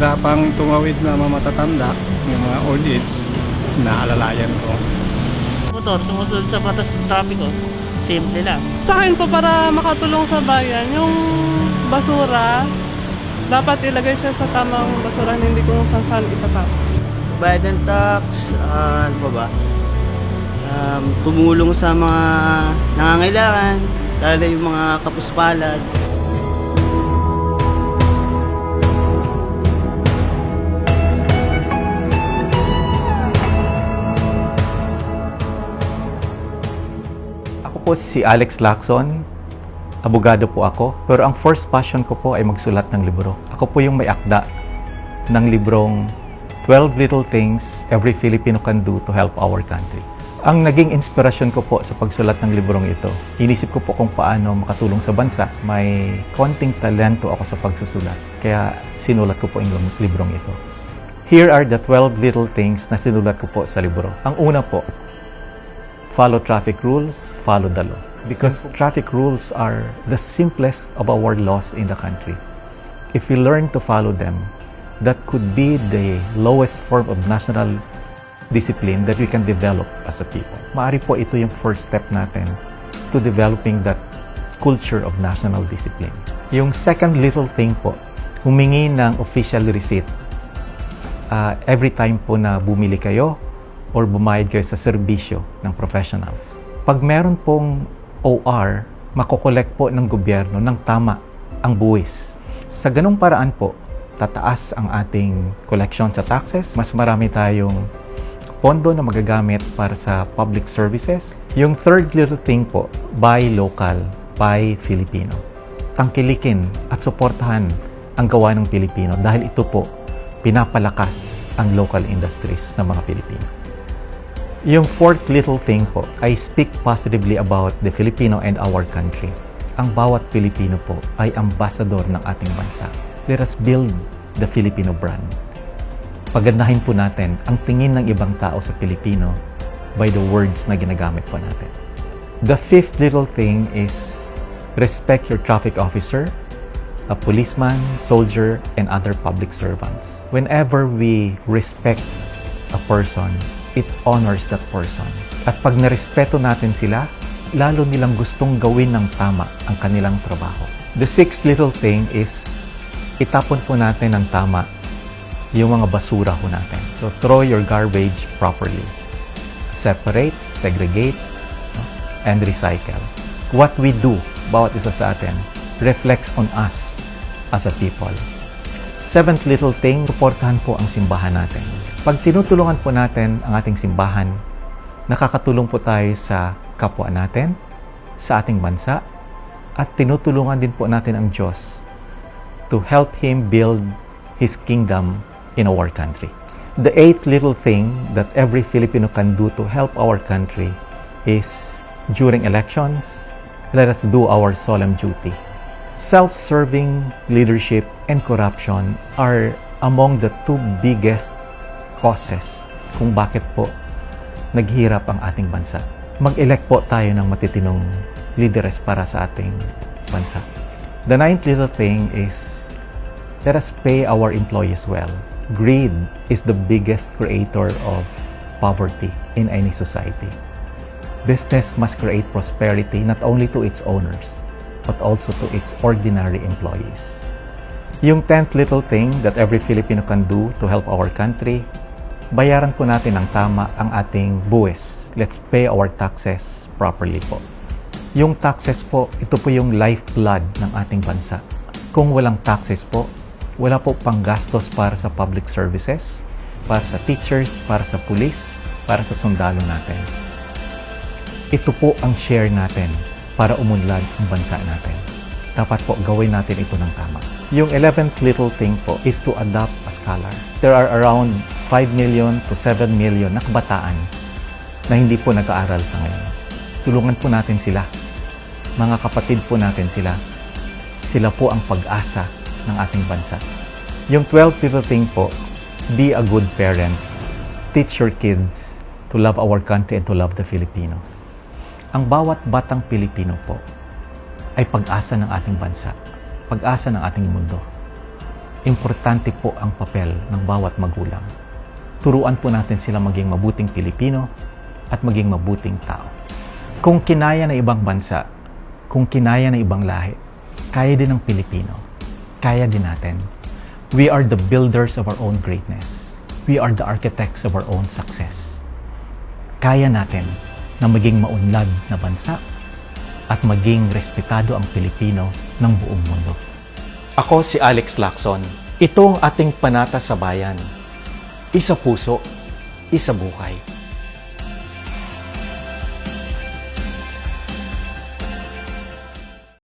nahihirapang tumawid na mga matatanda, yung mga old age, naalalayan ko. Motor, sumusunod sa batas ng trapiko. Simple lang. Sa akin po, para makatulong sa bayan, yung basura, dapat ilagay siya sa tamang basura, hindi kung saan itatap. Bayad ng tax, ano pa ba? Tumulong sa mga nangangailangan, lalo yung mga kapuspalad. Ako po si Alex Lacson, abogado po ako, pero ang first passion ko po ay magsulat ng libro. Ako po yung may akda ng librong 12 Little Things Every Filipino Can Do to Help Our Country. Ang naging inspirasyon ko po sa pagsulat ng librong ito, inisip ko po kung paano makatulong sa bansa. May konting talento ako sa pagsusulat, kaya sinulat ko po yung librong ito. Here are the 12 little things na sinulat ko po sa libro. Ang una po, follow traffic rules, follow the law. Because traffic rules are the simplest of our laws in the country. If we learn to follow them, that could be the lowest form of national discipline that we can develop as a people. Maari po ito yung first step natin to developing that culture of national discipline. Yung second little thing po, humingi ng official receipt every time po na bumili kayo or bumayad kayo sa serbisyo ng professionals. Pag meron pong OR, makokolekt po ng gobyerno ng tama ang buwis. Sa ganung paraan po, tataas ang ating collection sa taxes. Mas marami tayong pondo na magagamit para sa public services. Yung third little thing po, buy local, buy Filipino. Tangkilikin at suportahan ang gawa ng Pilipino dahil ito po pinapalakas ang local industries ng mga Pilipino. Yung fourth little thing po, I speak positively about the Filipino and our country. Ang bawat Pilipino po ay ambassador ng ating bansa. Let us build the Filipino brand. Pagandahin po natin ang tingin ng ibang tao sa Pilipino by the words na ginagamit po natin. The fifth little thing is respect your traffic officer, a policeman, soldier, and other public servants. Whenever we respect a person, it honors that person. At pag narespeto natin sila, lalo nilang gustong gawin ng tama ang kanilang trabaho. The sixth little thing is itapon po natin ng tama yung mga basura po natin. So, throw your garbage properly. Separate, segregate, and recycle. What we do, bawat isa sa atin, reflects on us as a people. Seventh little thing, suportahan po ang simbahan natin. Pag tinutulungan po natin ang ating simbahan, nakakatulong po tayo sa kapwa natin, sa ating bansa, at tinutulungan din po natin ang Diyos to help Him build His kingdom in our country. The eighth little thing that every Filipino can do to help our country is during elections, let us do our solemn duty. Self-serving leadership and corruption are among the two biggest causes kung bakit po naghirap ang ating bansa. Mag-elect po tayo ng matitinong leaders para sa ating bansa. The ninth little thing is let us pay our employees well. Greed is the biggest creator of poverty in any society. Business must create prosperity not only to its owners, but also to its ordinary employees. Yung 10th little thing that every Filipino can do to help our country, bayaran po natin ng tama ang ating buwis. Let's pay our taxes properly po. Yung taxes po, ito po yung lifeblood ng ating bansa. Kung walang taxes po, wala po pang gastos para sa public services, para sa teachers, para sa police, para sa sundalo natin. Ito po ang share natin para umunlad ang bansa natin. Dapat po gawin natin ito ng tama. Yung 11th little thing po is to adopt a scholar. There are around 5 million to 7 million na kabataan na hindi po nag-aaral sa ngayon. Tulungan po natin sila. Mga kapatid po natin sila. Sila po ang pag-asa ng ating bansa. Yung 12th little thing po, be a good parent. Teach your kids to love our country and to love the Filipino. Ang bawat batang Pilipino po ay pag-asa ng ating bansa, pag-asa ng ating mundo. importante po ang papel ng bawat magulang. Turuan po natin sila maging mabuting Pilipino at maging mabuting tao. Kung kinaya ng ibang bansa, kung kinaya ng ibang lahi, kaya din ng Pilipino. Kaya din natin. We are the builders of our own greatness. We are the architects of our own success. Kaya natin na maging maunlad na bansa at maging respetado ang Pilipino ng buong mundo. Ako si Alex Lacson. Ito ang ating panata sa bayan. Isa puso, isa buhay.